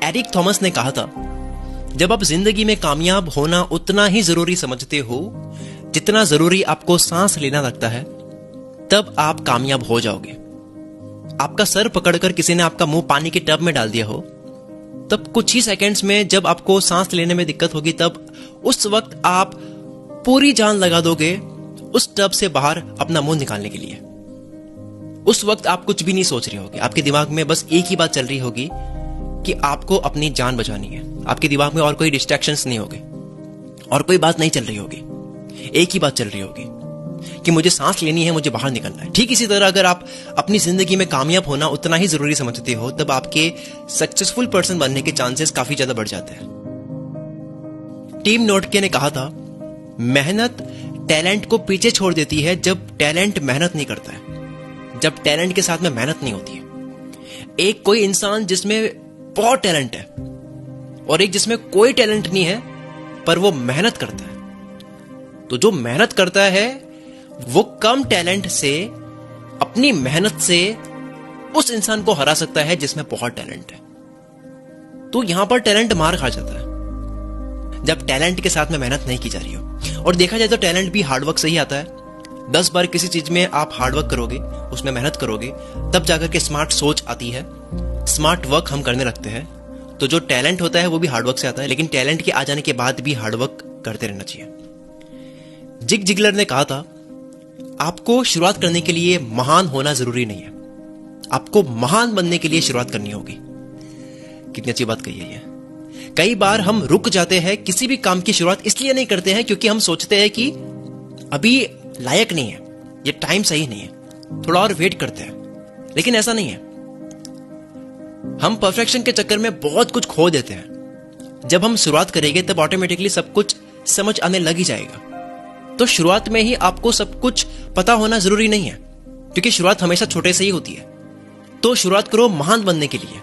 Eric Thomas ने कहा था, जब आप जिंदगी में कामयाब होना उतना ही जरूरी समझते हो जितना जरूरी आपको सांस लेना लगता है, तब आप कामयाब हो जाओगे। आपका सर पकड़कर किसी ने आपका मुंह पानी के टब में डाल दिया हो, तब कुछ ही सेकंड्स में जब आपको सांस लेने में दिक्कत होगी, तब उस वक्त आप पूरी जान लगा दोगे उस टब से बाहर अपना मुंह निकालने के लिए। उस वक्त आप कुछ भी नहीं सोच रहे होगे, आपके दिमाग में बस एक ही बात चल रही होगी कि आपको अपनी जान बचानी है। आपके दिमाग में और कोई डिस्ट्रैक्शंस नहीं होंगे और कोई बात नहीं चल रही होगी, एक ही बात चल रही होगी कि मुझे सांस लेनी है, मुझे बाहर निकलना है। ठीक इसी तरह अगर आप अपनी जिंदगी में कामयाब होना उतना ही जरूरी समझते हो, तब आपके सक्सेसफुल पर्सन बनने के चांसेस काफी ज्यादा बढ़ जाते हैं। टिम नोटके ने कहा था, मेहनत टैलेंट को पीछे छोड़ देती है जब टैलेंट मेहनत नहीं करता है, जब टैलेंट के साथ में मेहनत नहीं होती है। एक कोई इंसान जिसमें बहुत टैलेंट है और एक जिसमें कोई टैलेंट नहीं है पर वो मेहनत करता है, तो जो मेहनत करता है वो कम टैलेंट से, अपनी मेहनत से उस इंसान को हरा सकता है जिसमें बहुत टैलेंट है। तो यहां पर टैलेंट मार खा जाता है जब टैलेंट के साथ में मेहनत नहीं की जा रही हो। और देखा जाए तो टैलेंट भी हार्डवर्क से ही आता है। 10 बार किसी चीज में आप हार्डवर्क करोगे, उसमें मेहनत करोगे, तब जाकर के स्मार्ट सोच आती है, स्मार्ट वर्क हम करने लगते हैं। तो जो टैलेंट होता है वो भी हार्डवर्क से आता है, लेकिन टैलेंट के आ जाने के बाद भी हार्डवर्क करते रहना चाहिए। जिग जिगलर ने कहा था, आपको शुरुआत करने के लिए महान होना जरूरी नहीं है, आपको महान बनने के लिए शुरुआत करनी होगी। कितनी अच्छी बात कही है ये। कई बार हम रुक जाते हैं, किसी भी काम की शुरुआत इसलिए नहीं करते हैं क्योंकि हम सोचते हैं कि अभी लायक नहीं है, ये टाइम सही नहीं है, थोड़ा और वेट करते हैं। लेकिन ऐसा नहीं है, हम परफेक्शन के चक्कर में बहुत कुछ खो देते हैं। जब हम शुरुआत करेंगे तब ऑटोमेटिकली सब कुछ समझ आने लग ही जाएगा। तो शुरुआत में ही आपको सब कुछ पता होना जरूरी नहीं है, क्योंकि शुरुआत हमेशा छोटे से ही होती है। तो शुरुआत करो महान बनने के लिए।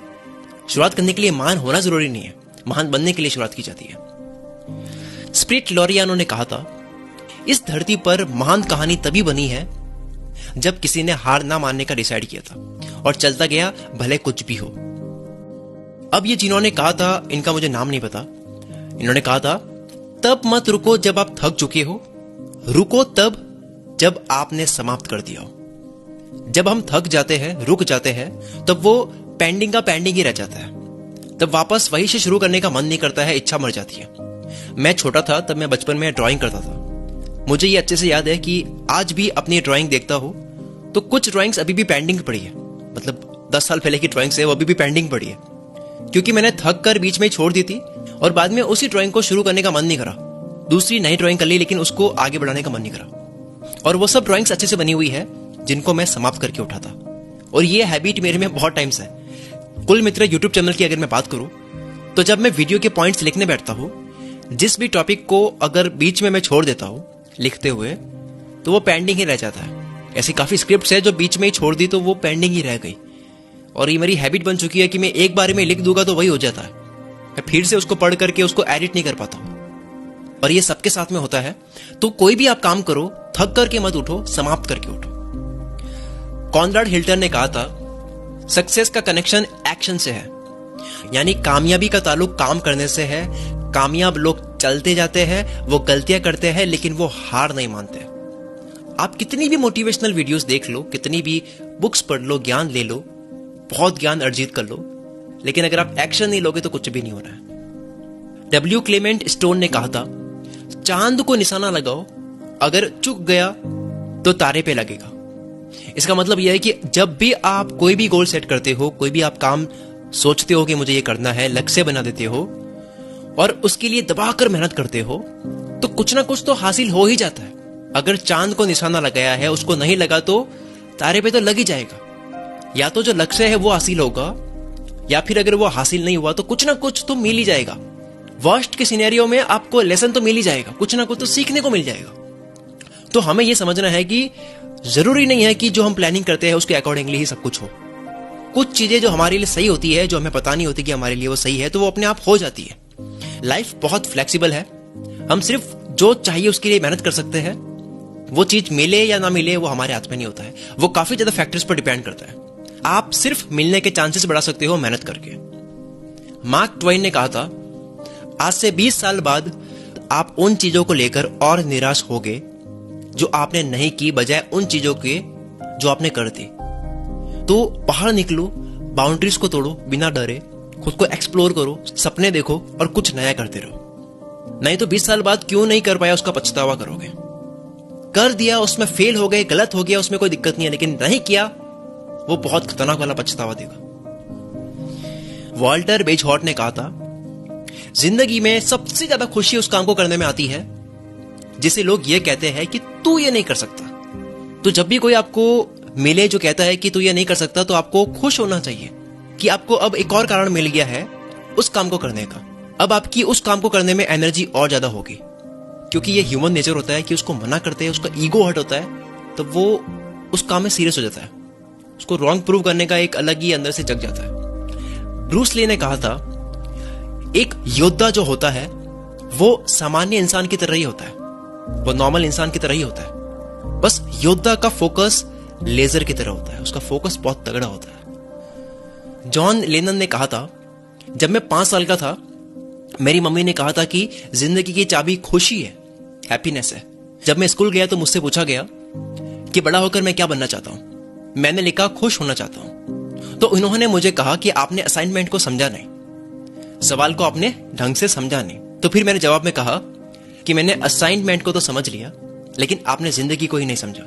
शुरुआत करने के लिए महान होना जरूरी नहीं है, महान बनने के लिए शुरुआत की जाती है। स्पिरिट लॉरियानो ने कहा था, इस धरती पर महान कहानी तभी बनी है जब किसी ने हार ना मानने का डिसाइड किया था और चलता गया भले कुछ भी हो। अब ये जिन्होंने कहा था, इनका मुझे नाम नहीं पता, इन्होंने कहा था, तब मत रुको जब आप थक चुके हो, रुको तब जब आपने समाप्त कर दिया हो। जब हम थक जाते हैं, रुक जाते हैं, तब वो पेंडिंग का पेंडिंग ही रह जाता है। तब वापस वही से शुरू करने का मन नहीं करता है, इच्छा मर जाती है। मैं छोटा था तब मैं बचपन में ड्राइंग करता था। मुझे ये अच्छे से याद है कि आज भी अपनी ड्राइंग देखता हूं तो कुछ ड्राइंग्स अभी भी पेंडिंग पड़ी है, मतलब 10 साल पहले की ड्राइंग्स है वो अभी भी पेंडिंग पड़ी है, क्योंकि मैंने थक कर बीच में ही छोड़ दी थी और बाद में उसी ड्राइंग को शुरू करने का मन नहीं करा। दूसरी नई ड्राइंग कर ली, लेकिन उसको आगे बढ़ाने का मन नहीं करा। और वो सब ड्राइंग्स अच्छे से बनी हुई है जिनको मैं समाप्त करके उठा था। और ये हैबिट मेरे में बहुत टाइम से है। कुल मित्र यूट्यूब चैनल की अगर मैं बात करूं तो जब मैं वीडियो के पॉइंट्स लिखने बैठता हूं, जिस भी टॉपिक को अगर बीच में मैं छोड़ देता हूं लिखते हुए, तो वो पेंडिंग ही रह जाता है। ऐसी काफी स्क्रिप्ट्स है जो बीच में ही छोड़ दी तो वो पेंडिंग ही रह गई। और ये मेरी हैबिट बन चुकी है कि मैं एक बार में लिख दूंगा तो वही हो जाता है, मैं फिर से उसको पढ़ करके उसको एडिट नहीं कर पाता हूं। और ये सबके साथ में होता है। तो कोई भी आप काम करो, थक करके मत उठो, समाप्त करके उठो। कॉनराड हिल्टन ने कहा था, सक्सेस का कनेक्शन एक्शन से है, यानी कामयाबी का ताल्लुक काम करने से है। कामयाब लोग चलते जाते हैं, वो गलतियां करते हैं, लेकिन वो हार नहीं मानते। आप कितनी भी मोटिवेशनल वीडियोस देख लो, कितनी भी बुक्स पढ़ लो, ज्ञान ले लो, बहुत ज्ञान अर्जित कर लो, लेकिन अगर आप एक्शन नहीं लोगे तो कुछ भी नहीं होना है। डब्ल्यू क्लेमेंट स्टोन ने कहा था, चांद को निशाना लगाओ, अगर चुक गया तो तारे पे लगेगा। इसका मतलब यह है कि जब भी आप कोई भी गोल सेट करते हो, कोई भी आप काम सोचते हो कि मुझे ये करना है, लक्ष्य बना देते हो और उसके लिए दबाकर मेहनत करते हो, तो कुछ ना कुछ तो हासिल हो ही जाता है। अगर चांद को निशाना लगाया है, उसको नहीं लगा तो तारे पे तो लग ही जाएगा। या तो जो लक्ष्य है वो हासिल होगा, या फिर अगर वो हासिल नहीं हुआ तो कुछ ना कुछ तो मिल ही जाएगा। वर्स्ट के सिनेरियो में आपको लेसन तो मिल ही जाएगा, कुछ ना कुछ तो सीखने को मिल जाएगा। तो हमें यह समझना है कि जरूरी नहीं है कि जो हम प्लानिंग करते हैं उसके अकॉर्डिंगली ही सब कुछ हो। कुछ चीजें जो हमारे लिए सही होती है, जो हमें पता नहीं होती कि हमारे लिए वो सही है, तो वो अपने आप हो जाती है। लाइफ बहुत फ्लेक्सिबल है, हम सिर्फ जो चाहिए उसके लिए मेहनत कर सकते हैं। वो चीज मिले या ना मिले वो हमारे हाथ में नहीं होता है, वो काफी ज्यादा फैक्टर्स पर डिपेंड करता है। आप सिर्फ मिलने के चांसेस बढ़ा सकते हो मेहनत करके। मार्क ट्वेन ने कहा था, आज से 20 साल बाद आप उन चीजों को लेकर और निराश होगे जो आपने नहीं की, बजाय उन चीजों के जो आपने कर दी। तो बाहर निकलो, बाउंड्रीज को तोड़ो, बिना डरे खुद को एक्सप्लोर करो, सपने देखो और कुछ नया करते रहो। नहीं तो 20 साल बाद क्यों नहीं कर पाया उसका पछतावा करोगे। कर दिया, उसमें फेल हो गए, गलत हो गया, उसमें कोई दिक्कत नहीं है, लेकिन नहीं किया वो बहुत खतरनाक वाला पछतावा देगा। वॉल्टर बेजहॉर्ट ने कहा था, जिंदगी में सबसे ज्यादा खुशी उस काम को करने में आती है जिसे लोग ये कहते हैं कि तू ये नहीं कर सकता। तो जब भी कोई आपको मिले जो कहता है कि तू ये नहीं कर सकता, तो आपको खुश होना चाहिए कि आपको अब एक और कारण मिल गया है उस काम को करने का। अब आपकी उस काम को करने में एनर्जी और ज्यादा होगी, क्योंकि ये ह्यूमन नेचर होता है कि उसको मना करते हैं, उसका ईगो हर्ट होता है, तो वो उस काम में सीरियस हो जाता है, उसको रॉन्ग प्रूव करने का एक अलग ही अंदर से जग जाता है। ब्रूस ली ने कहा था, एक योद्धा जो होता है वो सामान्य इंसान की तरह ही होता है, वो नॉर्मल इंसान की तरह ही होता है, बस योद्धा का फोकस लेजर की तरह होता है, उसका फोकस बहुत तगड़ा होता है। जॉन लेनन ने कहा था, जब मैं 5 साल का था मेरी मम्मी ने कहा था कि जिंदगी की चाबी खुशी है, हैप्पीनेस है। जब मैं स्कूल गया तो मुझसे पूछा गया कि बड़ा होकर मैं क्या बनना चाहता हूं। मैंने लिखा खुश होना चाहता हूं। तो उन्होंने मुझे कहा कि आपने असाइनमेंट को समझा नहीं, सवाल को आपने ढंग से समझा नहीं। तो फिर मैंने जवाब में कहा कि मैंने असाइनमेंट को तो समझ लिया, लेकिन आपने जिंदगी को ही नहीं समझा।